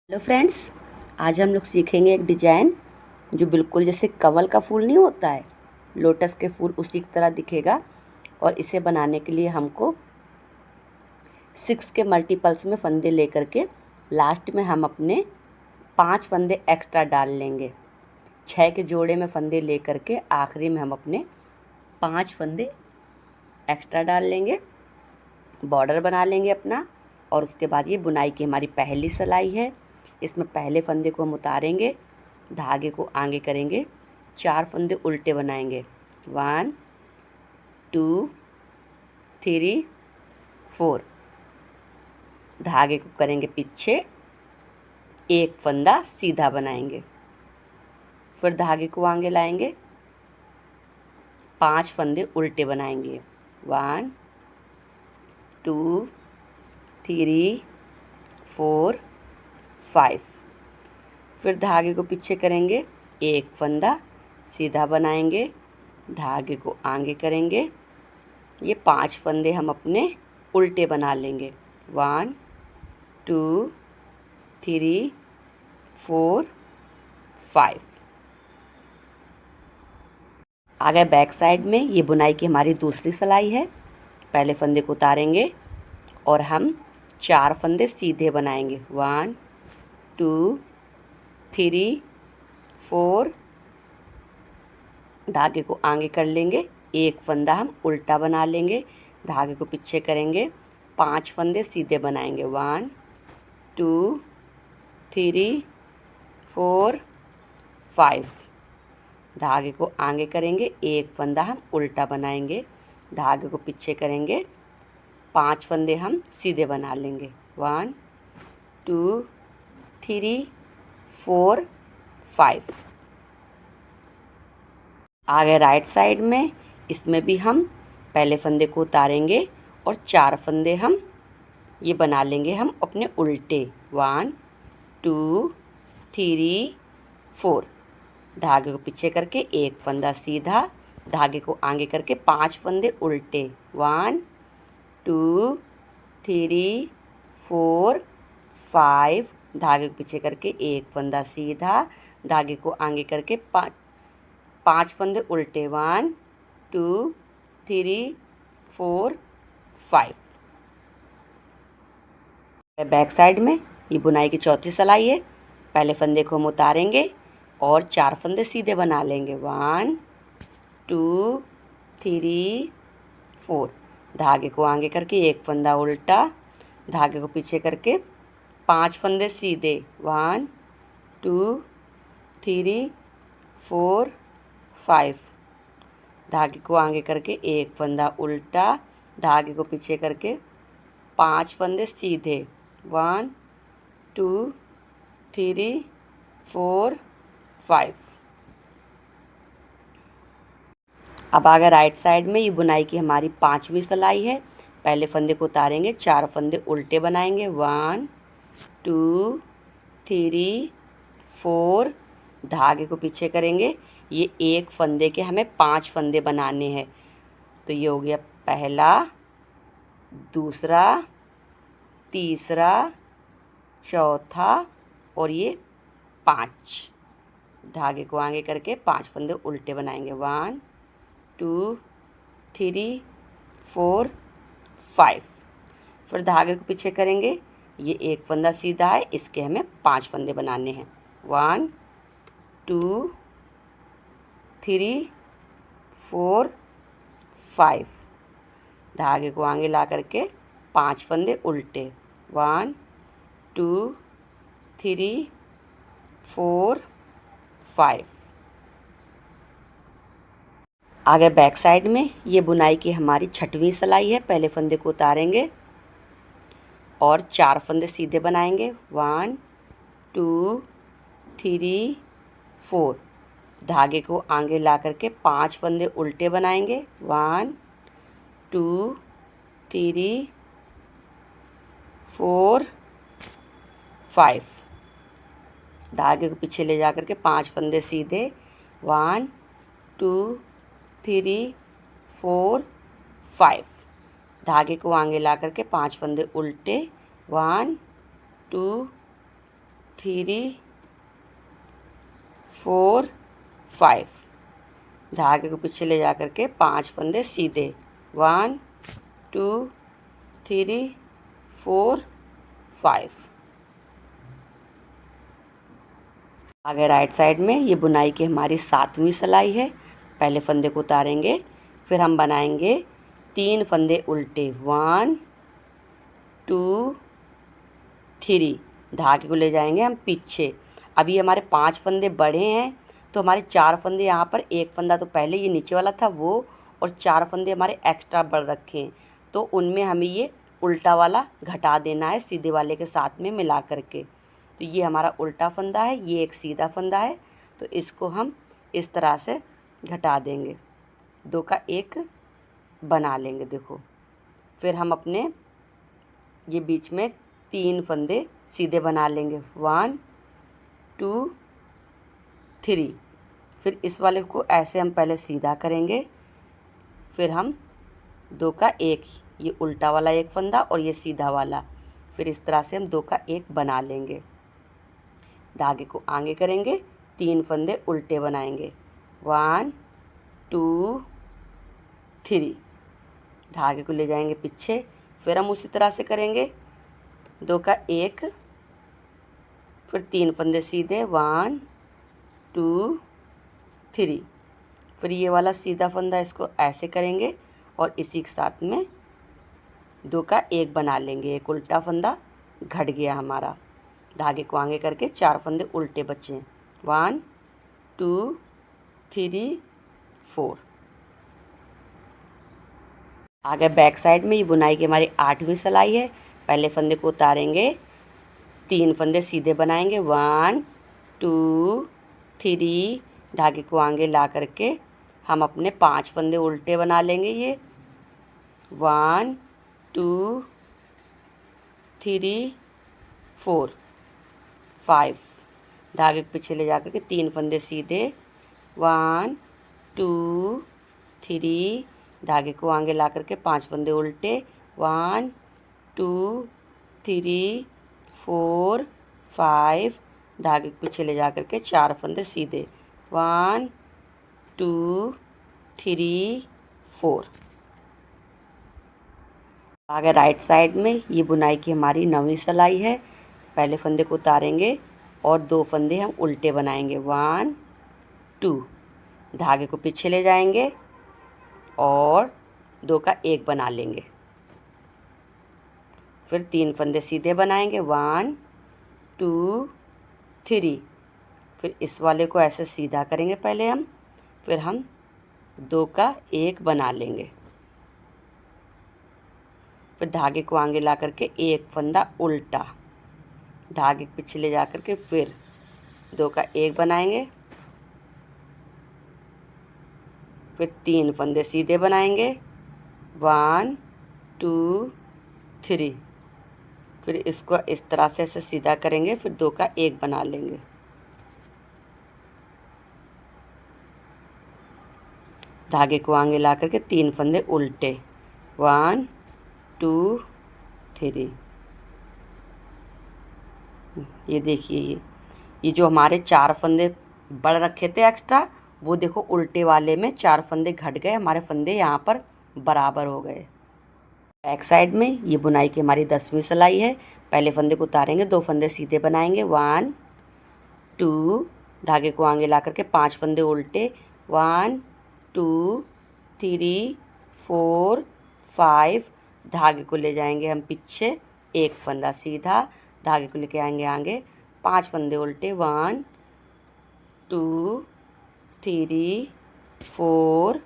Hello friends, आज हम लोग सीखेंगे एक डिजाइन जो बिल्कुल जैसे कमल का फूल नहीं होता है, लोटस के फूल उसी की तरह दिखेगा। और इसे बनाने के लिए हमको 6 के मल्टीपल्स में फंदे लेकर के लास्ट में हम अपने 5 फंदे एक्स्ट्रा डाल लेंगे। 6 के जोड़े में फंदे लेकर के आखिरी में हम अपने 5 फंदे एक्स्ट्रा डाल लेंगे, बॉर्डर बना लेंगे अपना। और उसके बाद ये बुनाई की हमारी पहली सिलाई है। इसमें पहले फंदे को हम उतारेंगे, धागे को आगे करेंगे, 4 फंदे उल्टे बनाएंगे। 1 2 3 4, धागे को करेंगे पीछे, एक फंदा सीधा बनाएंगे, फिर धागे को आगे लाएंगे, 5 फंदे उल्टे बनाएंगे। 1 2 3 4 5, फिर धागे को पीछे करेंगे, एक फंदा सीधा बनाएंगे, धागे को आगे करेंगे, ये 5 फंदे हम अपने उल्टे बना लेंगे। 1 2 3 4 5। आ गए बैक साइड में। ये बुनाई की हमारी दूसरी सिलाई है। पहले फंदे को उतारेंगे और हम 4 फंदे सीधे बनाएंगे। 1 2 3 4, धागे को आगे कर लेंगे, एक फंदा हम उल्टा बना लेंगे, धागे को पीछे करेंगे, 5 फंदे सीधे बनाएंगे। 1 2 3 4 5, धागे को आगे करेंगे, एक फंदा हम उल्टा बनाएंगे, धागे को पीछे करेंगे, 5 फंदे हम सीधे बना लेंगे। 1 2 3 4 5। आ गए राइट साइड में। इसमें भी हम पहले फंदे को उतारेंगे और 4 फंदे हम ये बना लेंगे हम अपने उल्टे। 1 2 3 4, धागे को पीछे करके एक फंदा सीधा, धागे को आगे करके 5 फंदे उल्टे। 1 2 3 4 5, धागे को पीछे करके एक फंदा सीधा, धागे को आगे करके 5 फंदे उल्टे। 1 2 3 4 5। बैक साइड में ये बुनाई की चौथी सिलाई है। पहले फंदे को हम उतारेंगे और 4 फंदे सीधे बना लेंगे। 1 2 3 4, धागे को आगे करके एक फंदा उल्टा, धागे को पीछे करके 5 फंदे सीधे। 1 2 3 4 5, धागे को आगे करके एक फंदा उल्टा, धागे को पीछे करके 5 फंदे सीधे। 1 2 3 4 5। अब आ गए राइट साइड में। ये बुनाई की हमारी 5वीं सिलाई है। पहले फंदे को उतारेंगे, 4 फंदे उल्टे बनाएंगे। 1 2 3 4, धागे को पीछे करेंगे, ये एक फंदे के हमें 5 फंदे बनाने हैं। तो ये हो गया पहला, दूसरा, तीसरा, चौथा और ये 5, धागे को आगे करके 5 फंदे उल्टे बनाएंगे। 1 2 3 4 5, फिर धागे को पीछे करेंगे, ये एक फंदा सीधा है, इसके हमें 5 फंदे बनाने हैं। 1 2 3 4 5, धागे को आगे ला करके 5 फंदे उल्टे। 1 2 3 4 5। आगे बैक साइड में ये बुनाई की हमारी 6वीं सिलाई है। पहले फंदे को उतारेंगे और 4 फंदे सीधे बनाएंगे। 1 2 3 4, धागे को आगे ला करके 5 फंदे उल्टे बनाएंगे। 1 2 3 4 5, धागे को पीछे ले जा करके 5 फंदे सीधे। 1 2 3 4 5, धागे को आगे ला करके 5 फंदे उल्टे। 1 2 3 4 5। धागे को पीछे ले जा करके 5 फंदे सीधे। 1 2 3 4 5। आगे राइट साइड में ये बुनाई की हमारी 7वीं सिलाई है। पहले फंदे को उतारेंगे, फिर हम बनाएंगे 3 फंदे उल्टे। 1 2 3। धागे को ले जाएंगे हम पीछे। अभी हमारे 5 फंदे बड़े हैं, तो हमारे 4 फंदे यहाँ पर, एक फंदा तो पहले ये नीचे वाला था वो, और 4 फंदे हमारे एक्स्ट्रा बढ़ रखे हैं, तो उनमें हमें ये उल्टा वाला घटा देना है सीधे वाले के साथ में मिला करके। तो ये हमारा उल्टा फंदा है, ये एक सीधा फंदा है, तो इसको हम इस तरह से घटा देंगे, 2 का 1 बना लेंगे। देखो, फिर हम अपने ये बीच में 3 फंदे सीधे बना लेंगे। 1 2 3। फिर इस वाले को ऐसे हम पहले सीधा करेंगे, फिर हम 2 का 1, ये उल्टा वाला एक फंदा और ये सीधा वाला, फिर इस तरह से हम 2 का 1 बना लेंगे। धागे को आगे करेंगे, 3 फंदे उल्टे बनाएंगे। 1 2 3। धागे को ले जाएंगे पीछे, फिर हम उसी तरह से करेंगे, 2 का 1, फिर 3 फंदे सीधे। 1 2 3। फिर ये वाला सीधा फंदा इसको ऐसे करेंगे और इसी के साथ में 2 का 1 बना लेंगे। एक उल्टा फंदा घट गया हमारा। धागे को आगे करके 4 फंदे उल्टे बचे। 1 2 3 4। आगे बैक साइड में ये बुनाई की हमारी 8वीं सिलाई है। पहले फंदे को उतारेंगे, 3 फंदे सीधे बनाएंगे। 1 2 3। धागे को आगे ला करके हम अपने 5 फंदे उल्टे बना लेंगे। ये 1 2 3 4 5। धागे के पीछे ले जा करके 3 फंदे सीधे। 1 2 3। धागे को आगे ला करके 5 फंदे उल्टे। 1 2 3 4 5। धागे के पीछे ले जा करके 4 फंदे सीधे। 1 2 3 4। आगे राइट साइड में ये बुनाई की हमारी 9वीं सिलाई है। पहले फंदे को उतारेंगे और 2 फंदे हम उल्टे बनाएंगे। 1 2। धागे को पीछे ले जाएंगे और 2 का 1 बना लेंगे। फिर 3 फंदे सीधे बनाएंगे। 1 2 3। फिर इस वाले को ऐसे सीधा करेंगे पहले हम, फिर हम 2 का 1 बना लेंगे। फिर धागे को आगे ला करके 1 फंदा उल्टा, धागे के पीछे ले जा करके फिर 2 का 1 बनाएंगे। फिर 3 फंदे सीधे बनाएंगे। 1 2 3। फिर इसको इस तरह से ऐसे सीधा करेंगे, फिर 2 का 1 बना लेंगे। धागे को आगे ला करके 3 फंदे उल्टे। 1 2 3। ये देखिए, ये जो हमारे 4 फंदे बढ़ रखे थे एक्स्ट्रा, वो देखो उल्टे वाले में 4 फंदे घट गए, हमारे फंदे यहाँ पर बराबर हो गए। बैक साइड में ये बुनाई की हमारी 10वीं सिलाई है। पहले फंदे को उतारेंगे, 2 फंदे सीधे बनाएंगे। 1 2। धागे को आगे ला करके 5 फंदे उल्टे। 1 2 3 4 5। धागे को ले जाएंगे हम पीछे, 1 फंदा सीधा, धागे को लेके आएंगे आगे, 5 फंदे उल्टे। 1 2 3 4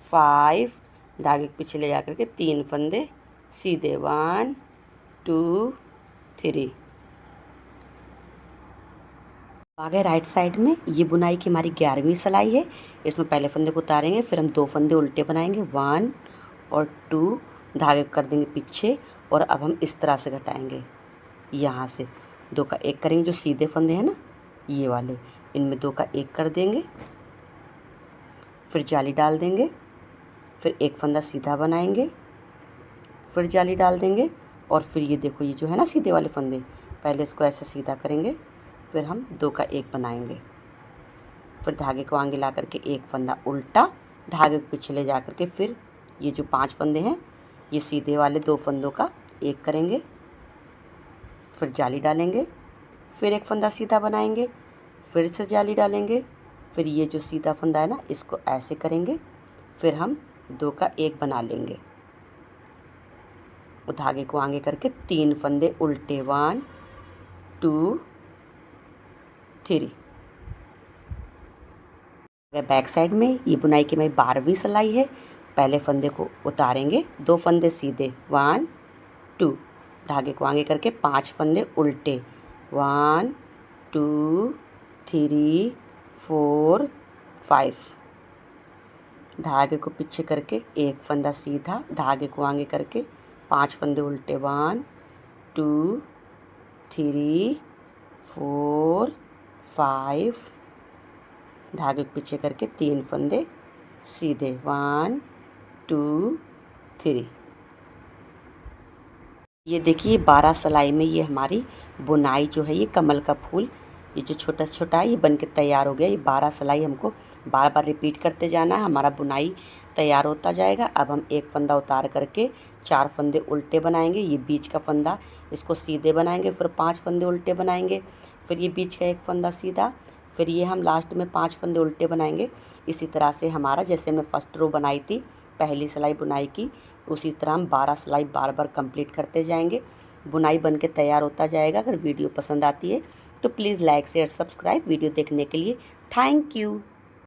5। धागे के पीछे ले जा करके 3 फंदे सीधे। 1 2 3। आगे राइट साइड में ये बुनाई की हमारी 11वीं सिलाई है। इसमें पहले फंदे को उतारेंगे, फिर हम 2 फंदे उल्टे बनाएंगे। 1 और 2। धागे कर देंगे पीछे और अब हम इस तरह से घटाएंगे। यहाँ से 2 का 1 करेंगे, जो सीधे फंदे हैं ना ये वाले, इनमें 2 का 1 कर देंगे। फिर जाली डाल देंगे, फिर 1 फंदा सीधा बनाएंगे, फिर जाली डाल देंगे। और फिर ये देखो, ये जो है ना सीधे वाले फंदे, पहले इसको ऐसे सीधा करेंगे, फिर हम 2 का 1 बनाएंगे। फिर धागे को आगे ला करके एक फंदा उल्टा, धागे को पीछे ले जा करके फिर ये जो 5 फंदे हैं ये सीधे वाले 2 फंदों का 1 करेंगे, फिर जाली डालेंगे, फिर एक फंदा सीधा बनाएंगे, फिर से जाली डालेंगे, फिर ये जो सीधा फंदा है ना इसको ऐसे करेंगे, फिर हम 2 का 1 बना लेंगे। और धागे को आगे करके 3 फंदे उल्टे, 1 2 3। बैक साइड में ये बुनाई की मेरी 12वीं सिलाई है। पहले फंदे को उतारेंगे, 2 फंदे सीधे, 1 2, धागे को आगे करके 5 फंदे उल्टे, 1 2 3 4 5, धागे को पीछे करके एक फंदा सीधा, धागे को आगे करके 5 फंदे उल्टे, 1 2 3 4 5, धागे को पीछे करके 3 फंदे सीधे, 1 2 3। ये देखिए 12 सिलाई में ये हमारी बुनाई जो है ये कमल का फूल ये जो छोटा छोटा है ये बन के तैयार हो गया। ये 12 सिलाई हमको बार बार रिपीट करते जाना है, हमारा बुनाई तैयार होता जाएगा। अब हम एक फंदा उतार करके 4 फंदे उल्टे बनाएंगे, ये बीच का फंदा इसको सीधे बनाएंगे, फिर 5 फंदे उल्टे बनाएंगे, फिर ये बीच का एक फंदा सीधा, फिर ये हम लास्ट में 5 फंदे उल्टे बनाएंगे। इसी तरह से हमारा जैसे हमने फर्स्ट रो बनाई थी पहली सिलाई बुनाई की, उसी तरह हम 12 सिलाई बार बार कंप्लीट करते जाएंगे। बुनाई बन के तैयार होता जाएगा। अगर वीडियो पसंद आती है तो please like share subscribe. Video देखने के लिए थैंक यू।